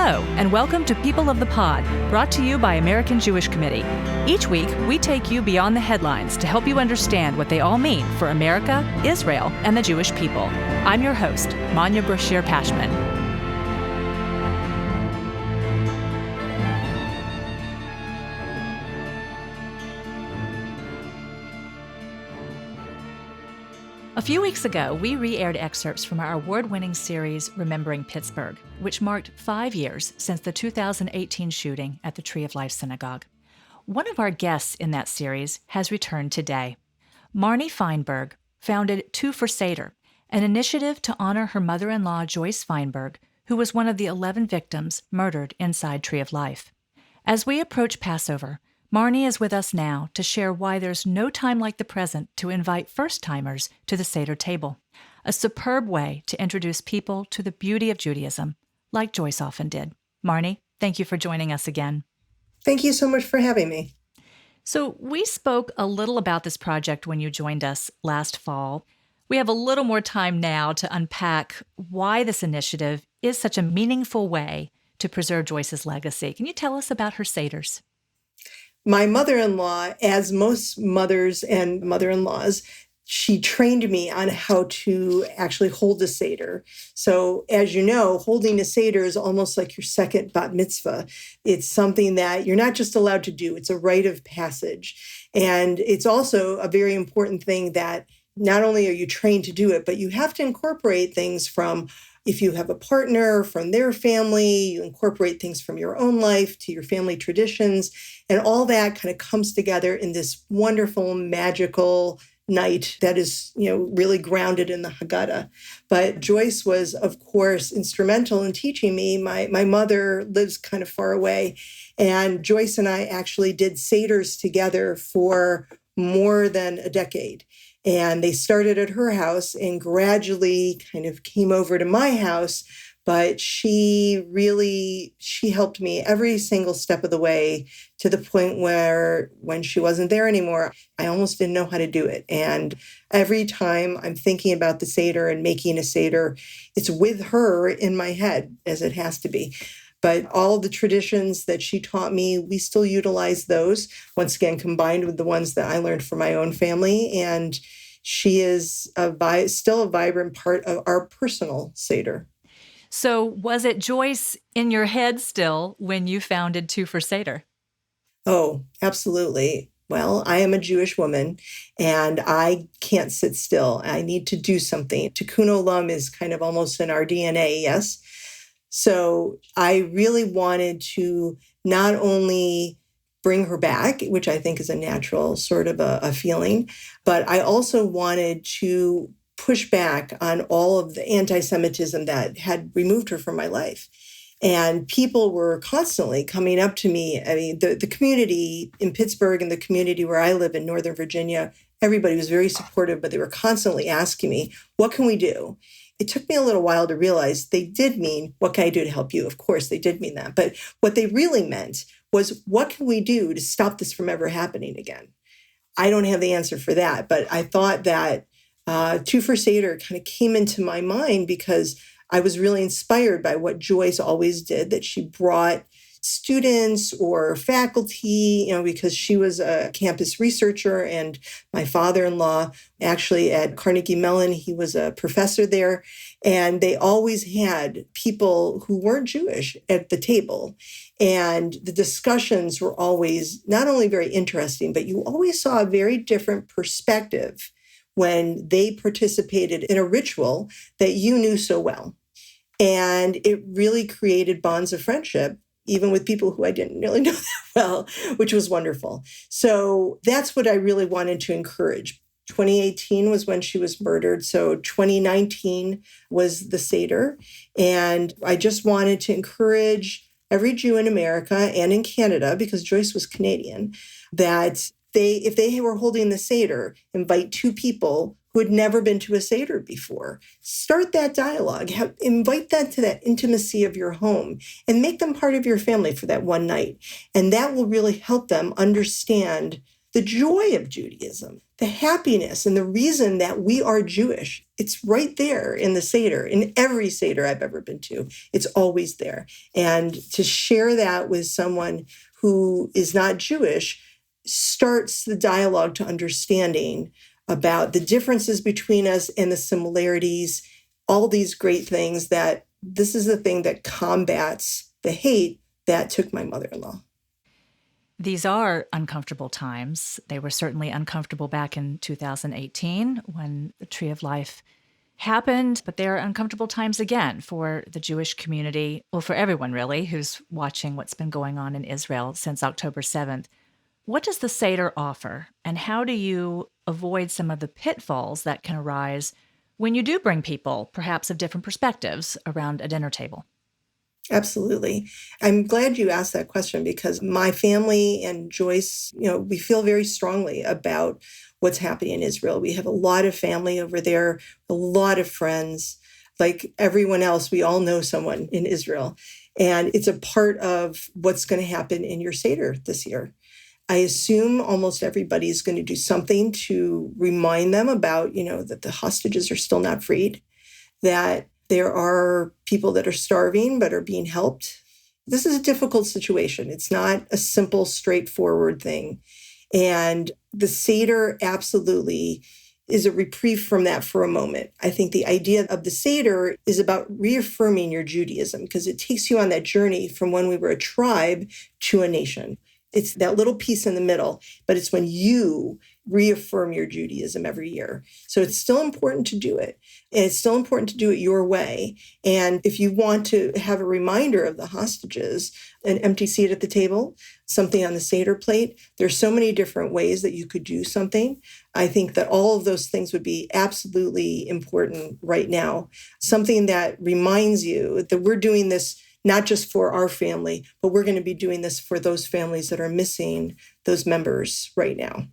Hello, and welcome to People of the Pod, brought to you by American Jewish Committee. Each week, we take you beyond the headlines to help you understand what they all mean for America, Israel, and the Jewish people. I'm your host, Manya Brashear-Pashman. A few weeks ago, we re-aired excerpts from our award-winning series, Remembering Pittsburgh, which marked 5 years since the 2018 shooting at the Tree of Life Synagogue. One of our guests in that series has returned today. Marnie Fienberg founded Two for Seder, an initiative to honor her mother-in-law, Joyce Feinberg, who was one of the 11 victims murdered inside Tree of Life. As we approach Passover, Marnie is with us now to share why there's no time like the present to invite first-timers to the Seder table, a superb way to introduce people to the beauty of Judaism, like Joyce often did. Marnie, thank you for joining us again. Thank you so much for having me. So we spoke a little about this project when you joined us last fall. We have a little more time now to unpack why this initiative is such a meaningful way to preserve Joyce's legacy. Can you tell us about her Seders? My mother-in-law, as most mothers and mother-in-laws, she trained me on how to actually hold a Seder. So as you know, holding a Seder is almost like your second bat mitzvah. It's something that you're not just allowed to do. It's a rite of passage. And it's also a very important thing that not only are you trained to do it, but you have to incorporate things from, if you have a partner, from their family, you incorporate things from your own life to your family traditions. And all that kind of comes together in this wonderful, magical night that is, really grounded in the Haggadah. But Joyce was, of course, instrumental in teaching me. My mother lives kind of far away, and Joyce and I actually did Seders together for more than a decade. And they started at her house and gradually kind of came over to my house. But she helped me every single step of the way, to the point where when she wasn't there anymore, I almost didn't know how to do it. And every time I'm thinking about the Seder and making a Seder, it's with her in my head, as it has to be. But all the traditions that she taught me, we still utilize those, once again, combined with the ones that I learned from my own family. And she is still a vibrant part of our personal Seder. So was it Joyce in your head still when you founded Two for Seder? Oh, absolutely. Well, I am a Jewish woman, and I can't sit still. I need to do something. Tikkun Olam is kind of almost in our DNA, yes? So I really wanted to not only bring her back, which I think is a natural sort of a feeling, but I also wanted to push back on all of the anti-Semitism that had removed her from my life. And people were constantly coming up to me. I mean, the community in Pittsburgh and the community where I live in Northern Virginia, everybody was very supportive, but they were constantly asking me, what can we do? It took me a little while to realize they did mean, what can I do to help you? Of course, they did mean that. But what they really meant was, what can we do to stop this from ever happening again? I don't have the answer for that, but I thought that Two for Seder kind of came into my mind because I was really inspired by what Joyce always did, that she brought students or faculty, because she was a campus researcher, and my father-in-law actually at Carnegie Mellon, he was a professor there, and they always had people who weren't Jewish at the table. And the discussions were always not only very interesting, but you always saw a very different perspective when they participated in a ritual that you knew so well. And it really created bonds of friendship, even with people who I didn't really know that well, which was wonderful. So that's what I really wanted to encourage. 2018 was when she was murdered. So 2019 was the Seder. And I just wanted to encourage every Jew in America and in Canada, because Joyce was Canadian, that if they were holding the Seder, invite two people who had never been to a Seder before. Start that dialogue. Invite them to that intimacy of your home and make them part of your family for that one night. And that will really help them understand the the joy of Judaism, the happiness and the reason that we are Jewish. It's right there in the Seder, in every Seder I've ever been to. It's always there. And to share that with someone who is not Jewish starts the dialogue to understanding about the differences between us and the similarities, all these great things that this is the thing that combats the hate that took my mother-in-law. These are uncomfortable times. They were certainly uncomfortable back in 2018 when the Tree of Life happened, but they are uncomfortable times again for the Jewish community, well, for everyone really, who's watching what's been going on in Israel since October 7th. What does the Seder offer, and how do you avoid some of the pitfalls that can arise when you do bring people, perhaps of different perspectives, around a dinner table? Absolutely. I'm glad you asked that question because my family and Joyce, we feel very strongly about what's happening in Israel. We have a lot of family over there, a lot of friends. Like everyone else, we all know someone in Israel. And it's a part of what's going to happen in your Seder this year. I assume almost everybody's going to do something to remind them about, that the hostages are still not freed, that there are people that are starving but are being helped. This is a difficult situation. It's not a simple, straightforward thing. And the Seder absolutely is a reprieve from that for a moment. I think the idea of the Seder is about reaffirming your Judaism because it takes you on that journey from when we were a tribe to a nation. It's that little piece in the middle, but it's when you reaffirm your Judaism every year. So it's still important to do it. And it's still important to do it your way. And if you want to have a reminder of the hostages, an empty seat at the table, something on the Seder plate, there's so many different ways that you could do something. I think that all of those things would be absolutely important right now. Something that reminds you that we're doing this not just for our family, but we're going to be doing this for those families that are missing those members right now.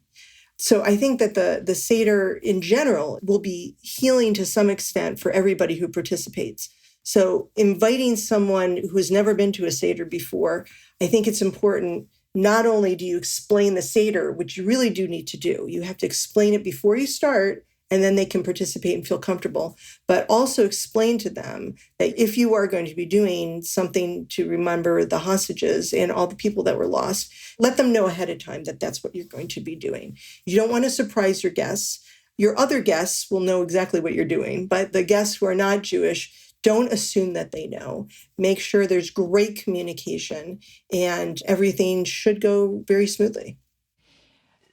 So I think that the Seder in general will be healing to some extent for everybody who participates. So inviting someone who has never been to a Seder before, I think it's important. Not only do you explain the Seder, which you really do need to do, you have to explain it before you start, and then they can participate and feel comfortable, but also explain to them that if you are going to be doing something to remember the hostages and all the people that were lost, let them know ahead of time that that's what you're going to be doing. You don't want to surprise your guests. Your other guests will know exactly what you're doing, but the guests who are not Jewish, don't assume that they know. Make sure there's great communication and everything should go very smoothly.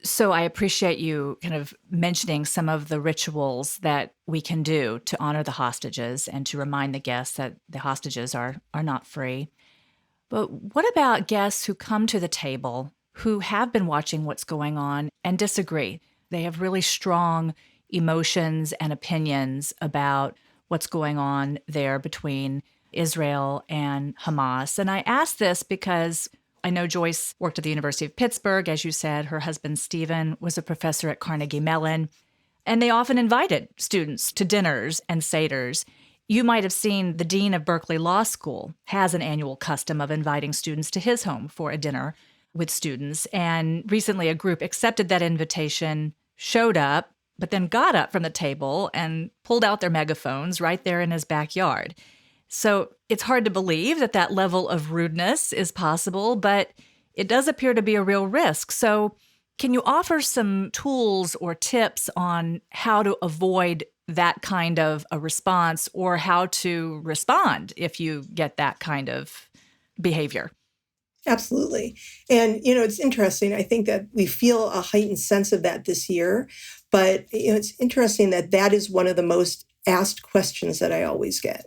So I appreciate you kind of mentioning some of the rituals that we can do to honor the hostages and to remind the guests that the hostages are not free. But what about guests who come to the table who have been watching what's going on and disagree? They have really strong emotions and opinions about what's going on there between Israel and Hamas. And I ask this because I know Joyce worked at the University of Pittsburgh. As you said, her husband, Stephen, was a professor at Carnegie Mellon, and they often invited students to dinners and Seders. You might have seen the dean of Berkeley Law School has an annual custom of inviting students to his home for a dinner with students. And recently a group accepted that invitation, showed up, but then got up from the table and pulled out their megaphones right there in his backyard. So it's hard to believe that that level of rudeness is possible, but it does appear to be a real risk. So can you offer some tools or tips on how to avoid that kind of a response or how to respond if you get that kind of behavior? Absolutely. And, it's interesting. I think that we feel a heightened sense of that this year, but it's interesting that is one of the most asked questions that I always get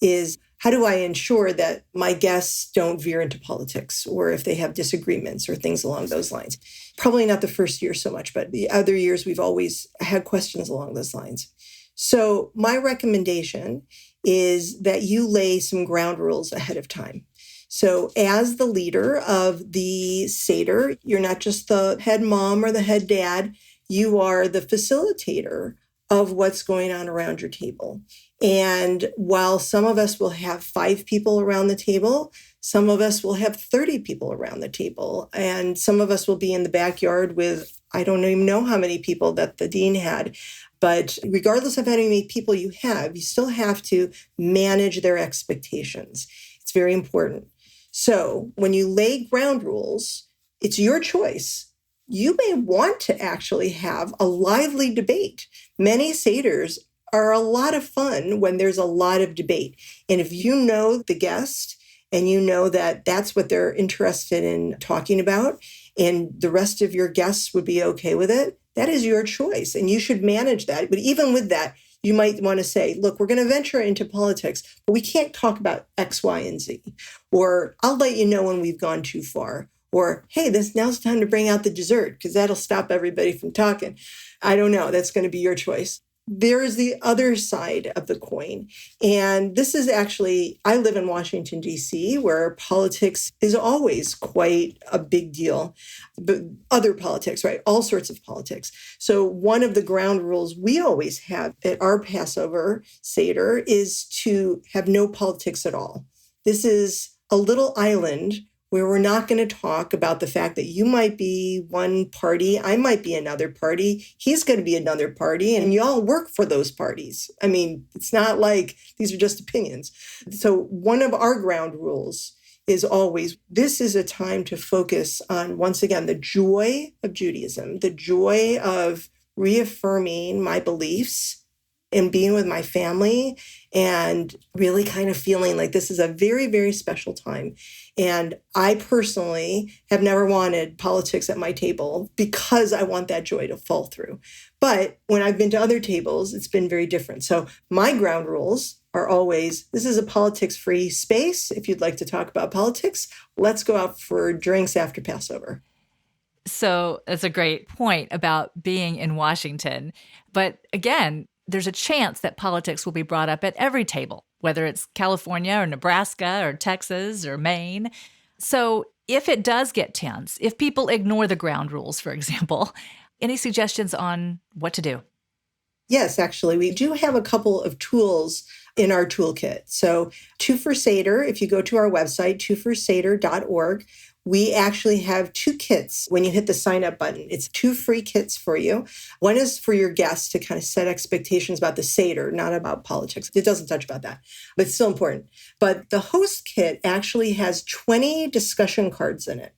is how do I ensure that my guests don't veer into politics or if they have disagreements or things along those lines? Probably not the first year so much, but the other years we've always had questions along those lines. So my recommendation is that you lay some ground rules ahead of time. So as the leader of the Seder, you're not just the head mom or the head dad, you are the facilitator of what's going on around your table. And while some of us will have 5 people around the table, some of us will have 30 people around the table. And some of us will be in the backyard with I don't even know how many people that the dean had. But regardless of how many people you have, you still have to manage their expectations. It's very important. So when you lay ground rules, it's your choice. You may want to actually have a lively debate. Many Seders are a lot of fun when there's a lot of debate. And if you know the guest and you know that that's what they're interested in talking about, and the rest of your guests would be okay with it, that is your choice. And you should manage that. But even with that, you might want to say, look, we're going to venture into politics, but we can't talk about X, Y, and Z. Or I'll let you know when we've gone too far. Or, hey, now's the time to bring out the dessert because that'll stop everybody from talking. I don't know. That's going to be your choice. There is the other side of the coin. And this is actually, I live in Washington, D.C., where politics is always quite a big deal. But other politics, right? All sorts of politics. So one of the ground rules we always have at our Passover Seder is to have no politics at all. This is a little island where we're not going to talk about the fact that you might be one party, I might be another party, he's going to be another party, and you all work for those parties. I mean, it's not like these are just opinions. So one of our ground rules is always, this is a time to focus on, once again, the joy of Judaism, the joy of reaffirming my beliefs and being with my family and really kind of feeling like this is a very, very special time. And I personally have never wanted politics at my table because I want that joy to fall through. But when I've been to other tables, it's been very different. So my ground rules are always, this is a politics-free space. If you'd like to talk about politics, let's go out for drinks after Passover. So that's a great point about being in Washington. But again, there's a chance that politics will be brought up at every table, whether it's California or Nebraska or Texas or Maine. So if it does get tense, if people ignore the ground rules, for example, any suggestions on what to do? Yes, actually, we do have a couple of tools in our toolkit. So Two for Seder, if you go to our website, twoforseder.org, we actually have 2 kits when you hit the sign up button. It's 2 free kits for you. One is for your guests to kind of set expectations about the Seder, not about politics. It doesn't touch about that, but it's still important. But the host kit actually has 20 discussion cards in it.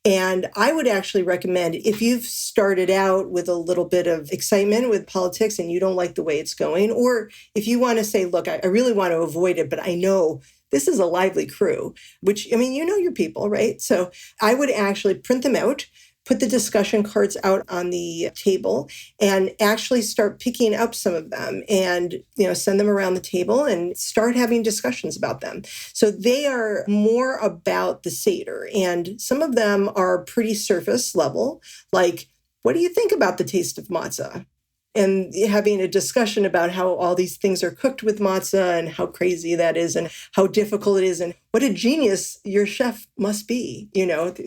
And I would actually recommend, if you've started out with a little bit of excitement with politics and you don't like the way it's going, or if you want to say, look, I really want to avoid it, but I know this is a lively crew, which, I mean, you know your people, right? So I would actually print them out, put the discussion cards out on the table, and actually start picking up some of them and, send them around the table and start having discussions about them. So they are more about the Seder, and some of them are pretty surface level, like, what do you think about the taste of matzah? And having a discussion about how all these things are cooked with matzah and how crazy that is and how difficult it is and what a genius your chef must be,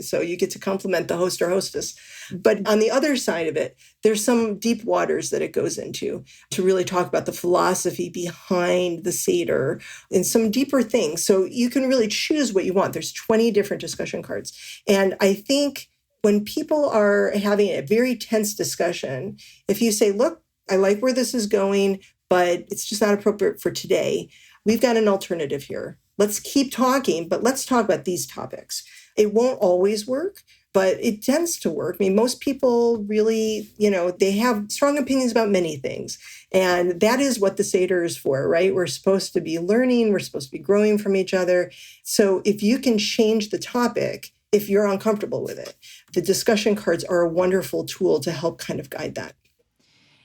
so you get to compliment the host or hostess. But on the other side of it, there's some deep waters that it goes into to really talk about the philosophy behind the Seder and some deeper things. So you can really choose what you want. There's 20 different discussion cards. And I think when people are having a very tense discussion, if you say, look, I like where this is going, but it's just not appropriate for today, we've got an alternative here. Let's keep talking, but let's talk about these topics. It won't always work, but it tends to work. I mean, most people really, they have strong opinions about many things. And that is what the Seder is for, right? We're supposed to be learning. We're supposed to be growing from each other. So if you can change the topic, if you're uncomfortable with it, the discussion cards are a wonderful tool to help kind of guide that.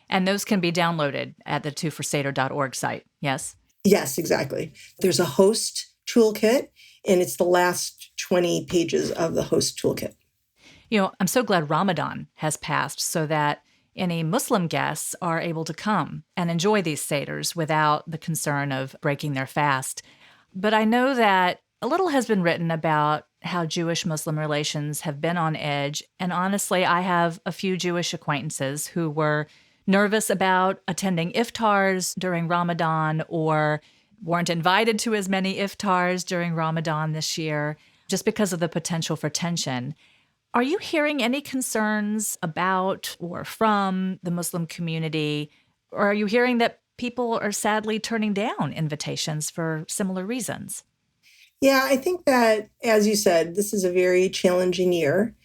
And those can be downloaded at the twoforseder.org site, yes? Yes, exactly. There's a host toolkit, and it's the last 20 pages of the host toolkit. I'm so glad Ramadan has passed so that any Muslim guests are able to come and enjoy these Seders without the concern of breaking their fast. But I know that a little has been written about how Jewish-Muslim relations have been on edge. And honestly, I have a few Jewish acquaintances who were nervous about attending iftars during Ramadan or weren't invited to as many iftars during Ramadan this year just because of the potential for tension. Are you hearing any concerns about or from the Muslim community? Or are you hearing that people are sadly turning down invitations for similar reasons? Yeah, I think that, as you said, this is a very challenging year.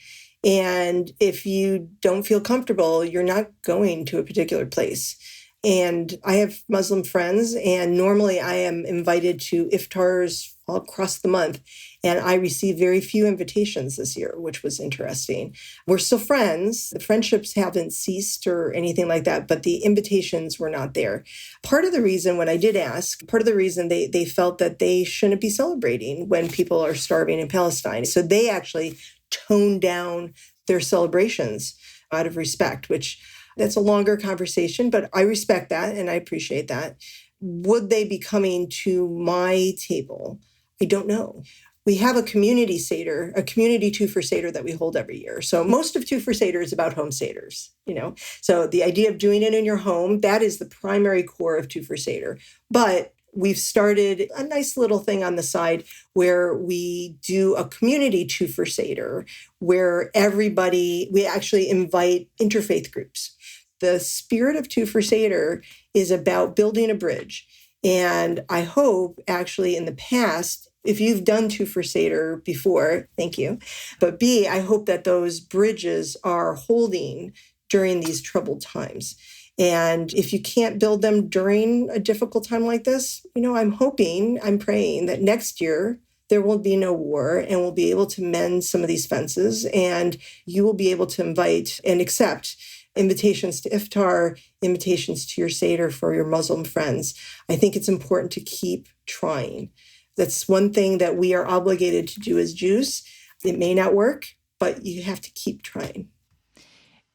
And if you don't feel comfortable, you're not going to a particular place. And I have Muslim friends, and normally I am invited to iftars all across the month. And I received very few invitations this year, which was interesting. We're still friends. The friendships haven't ceased or anything like that, but the invitations were not there. Part of the reason, when I did ask, part of the reason they felt that they shouldn't be celebrating when people are starving in Palestine. So they actually toned down their celebrations out of respect, which that's a longer conversation, but I respect that and I appreciate that. Would they be coming to my table? I don't know. We have a community Seder, a community two for Seder that we hold every year. So most of two for Seder is about home Seders, you know. So the idea of doing it in your home, that is the primary core of two for Seder. But we've started a nice little thing on the side where we do a community two for Seder, where we actually invite interfaith groups. The spirit of two for Seder is about building a bridge. And I hope actually in the past, if you've done two for Seder before, thank you. But B, I hope that those bridges are holding during these troubled times. And if you can't build them during a difficult time like this, I'm praying that next year there will be no war and we'll be able to mend some of these fences and you will be able to invite and accept invitations to iftar, invitations to your Seder for your Muslim friends. I think it's important to keep trying. That's one thing that we are obligated to do as Jews. It may not work, but you have to keep trying.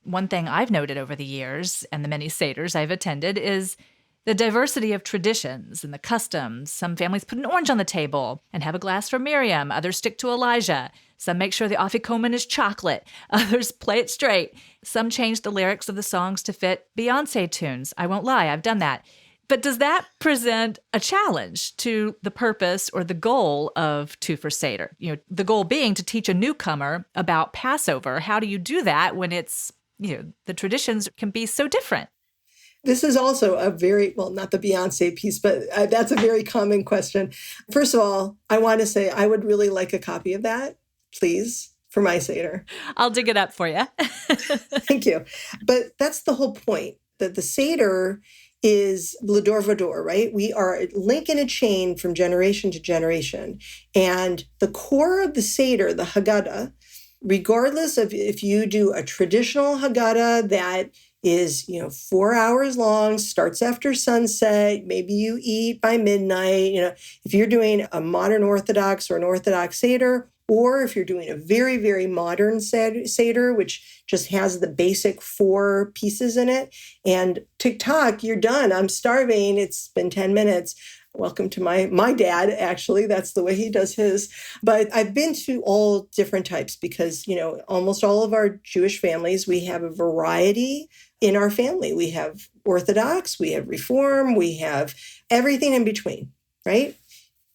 One thing I've noted over the years and the many Seders I've attended is the diversity of traditions and the customs. Some families put an orange on the table and have a glass for Miriam. Others stick to Elijah. Some make sure the afikoman is chocolate. Others play it straight. Some change the lyrics of the songs to fit Beyoncé tunes. I won't lie, I've done that. But does that present a challenge to the purpose or the goal of Two for Seder? The goal being to teach a newcomer about Passover. How do you do that when the traditions can be so different? This is also a very, well, not the Beyonce piece, but that's a very common question. First of all, I want to say I would really like a copy of that, please, for my Seder. I'll dig it up for you. Thank you. But that's the whole point, that the Seder is l'dor v'dor, right? We are linking a chain from generation to generation. And the core of the Seder, the Haggadah, regardless of if you do a traditional Haggadah that is, 4 hours long, starts after sunset, maybe you eat by midnight, if you're doing a modern Orthodox or an Orthodox Seder, or if you're doing a very, very modern Seder, which just has the basic 4 pieces in it, and tick-tock, you're done. I'm starving. It's been 10 minutes. Welcome to my dad, actually. That's the way he does his. But I've been to all different types because, almost all of our Jewish families, we have a variety in our family. We have Orthodox, we have Reform, we have everything in between, right?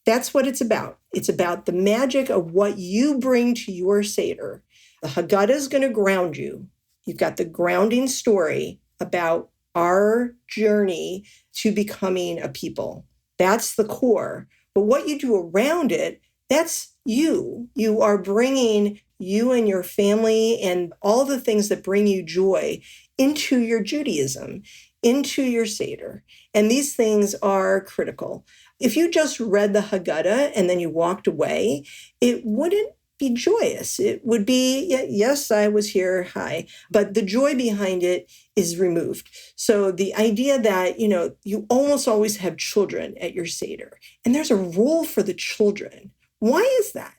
That's what it's about. It's about the magic of what you bring to your Seder. The Haggadah is going to ground you. You've got the grounding story about our journey to becoming a people. That's the core. But what you do around it, that's you. You are bringing you and your family and all the things that bring you joy into your Judaism, into your Seder. And these things are critical. If you just read the Haggadah and then you walked away, it wouldn't be joyous. It would be, yes, I was here, hi, but the joy behind it is removed. So the idea that, you almost always have children at your Seder, and there's a role for the children. Why is that?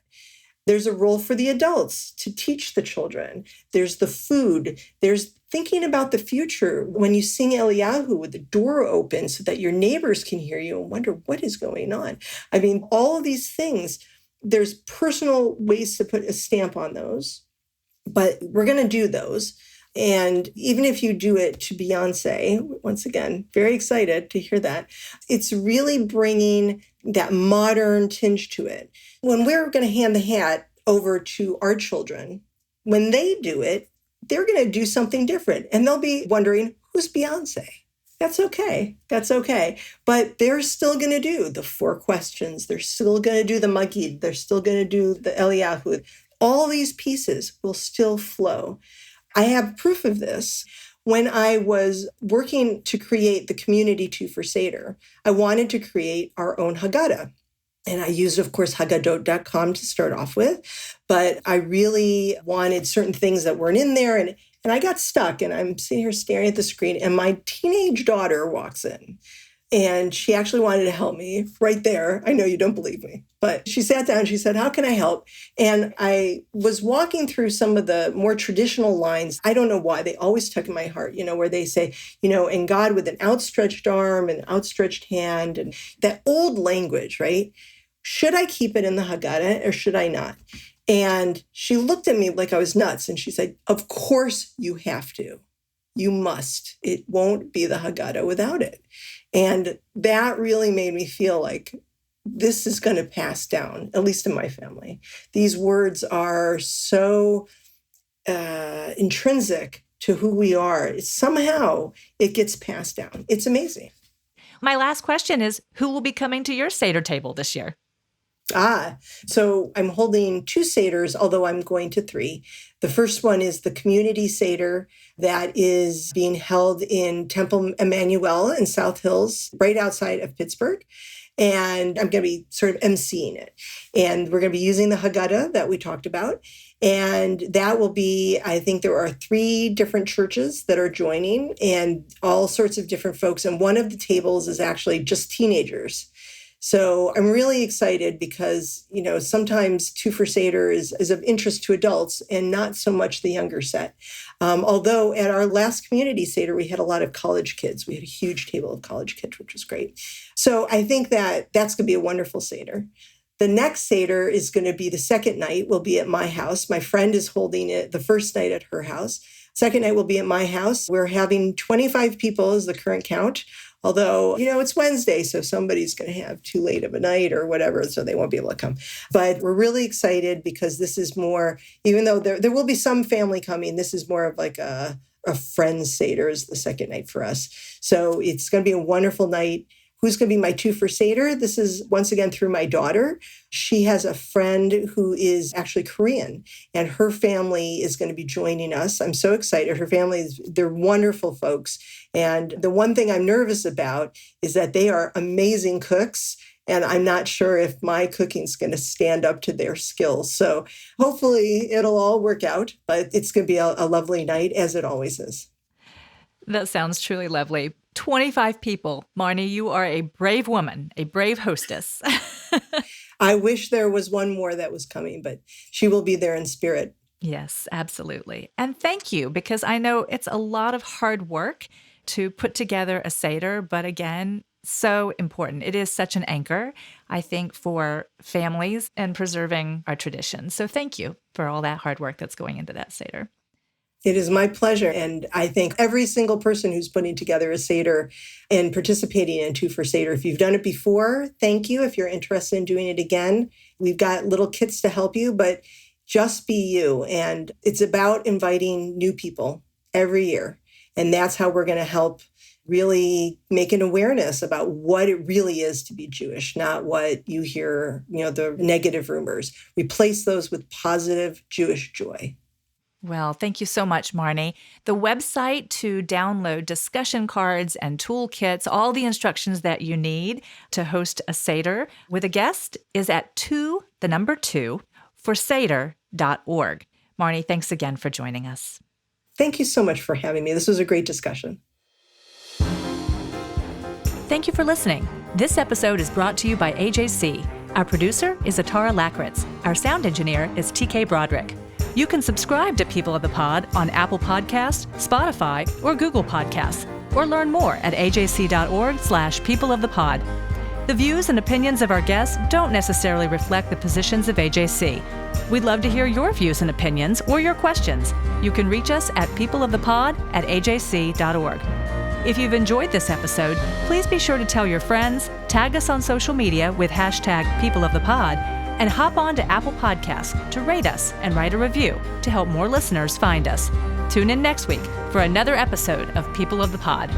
There's a role for the adults to teach the children. There's the food. There's thinking about the future when you sing Eliyahu with the door open so that your neighbors can hear you and wonder what is going on. I mean, all of these things, there's personal ways to put a stamp on those, but we're going to do those. And even if you do it to Beyonce, once again, very excited to hear that, it's really bringing that modern tinge to it. When we're going to hand the hat over to our children, when they do it, they're going to do something different. And they'll be wondering, who's Beyonce? That's okay. That's okay. But they're still going to do the 4 questions. They're still going to do the Magid. They're still going to do the Eliyahu. All these pieces will still flow. I have proof of this. When I was working to create the community too for Seder, I wanted to create our own Haggadah. And I used, of course, Haggadot.com to start off with, but I really wanted certain things that weren't in there. And I got stuck, and I'm sitting here staring at the screen, and my teenage daughter walks in. And she actually wanted to help me right there. I know you don't believe me, but she sat down and she said, how can I help? And I was walking through some of the more traditional lines. I don't know why. They always tuck in my heart, where they say, and God with an outstretched arm and outstretched hand, and that old language, right? Should I keep it in the Haggadah or should I not? And she looked at me like I was nuts. And she said, of course you have to. You must. It won't be the Haggadah without it. And that really made me feel like this is going to pass down, at least in my family. These words are so intrinsic to who we are. Somehow it gets passed down. It's amazing. My last question is, who will be coming to your Seder table this year? So I'm holding 2 Seders, although I'm going to 3. The first one is the community Seder that is being held in Temple Emmanuel in South Hills, right outside of Pittsburgh. And I'm going to be sort of emceeing it. And we're going to be using the Haggadah that we talked about. And that will be, I think there are 3 different churches that are joining and all sorts of different folks. And one of the tables is actually just teenagers. So I'm really excited because, sometimes Two for Seder is of interest to adults and not so much the younger set. Although at our last community Seder, we had a lot of college kids. We had a huge table of college kids, which was great. So I think that that's going to be a wonderful Seder. The next Seder is going to be the second night, will be at my house. My friend is holding it the first night at her house. Second night will be at my house. We're having 25 people is the current count. Although, it's Wednesday, so somebody's going to have too late of a night or whatever, so they won't be able to come. But we're really excited because this is more, even though there will be some family coming, this is more of like a friend's Seder is the second night for us. So it's going to be a wonderful night. Who's going to be my Two for Seder? This is once again through my daughter. She has a friend who is actually Korean, and her family is going to be joining us. I'm so excited. Her family, they're wonderful folks. And the one thing I'm nervous about is that they are amazing cooks, and I'm not sure if my cooking's going to stand up to their skills. So hopefully it'll all work out, but it's going to be a lovely night, as it always is. That sounds truly lovely. 25 people. Marnie, you are a brave woman, a brave hostess. I wish there was one more that was coming, but she will be there in spirit. Yes, absolutely. And thank you, because I know it's a lot of hard work to put together a Seder, but again, so important. It is such an anchor, I think, for families and preserving our traditions. So thank you for all that hard work that's going into that Seder. It is my pleasure. And I thank every single person who's putting together a Seder and participating in Two for Seder. If you've done it before, thank you. If you're interested in doing it again, we've got little kits to help you, but just be you. And it's about inviting new people every year. And that's how we're going to help really make an awareness about what it really is to be Jewish, not what you hear, the negative rumors. Replace those with positive Jewish joy. Well, thank you so much, Marnie. The website to download discussion cards and toolkits, all the instructions that you need to host a Seder with a guest is at 2 for Seder.org. Marnie, thanks again for joining us. Thank you so much for having me. This was a great discussion. Thank you for listening. This episode is brought to you by AJC. Our producer is Atara Lakritz. Our sound engineer is TK Broderick. You can subscribe to People of the Pod on Apple Podcasts, Spotify, or Google Podcasts, or learn more at ajc.org/peopleofthepod. The views and opinions of our guests don't necessarily reflect the positions of AJC. We'd love to hear your views and opinions or your questions. You can reach us at peopleofthepod@ajc.org. If you've enjoyed this episode, please be sure to tell your friends, tag us on social media with #PeopleOfThePod, And hop on to Apple Podcasts to rate us and write a review to help more listeners find us. Tune in next week for another episode of People of the Pod.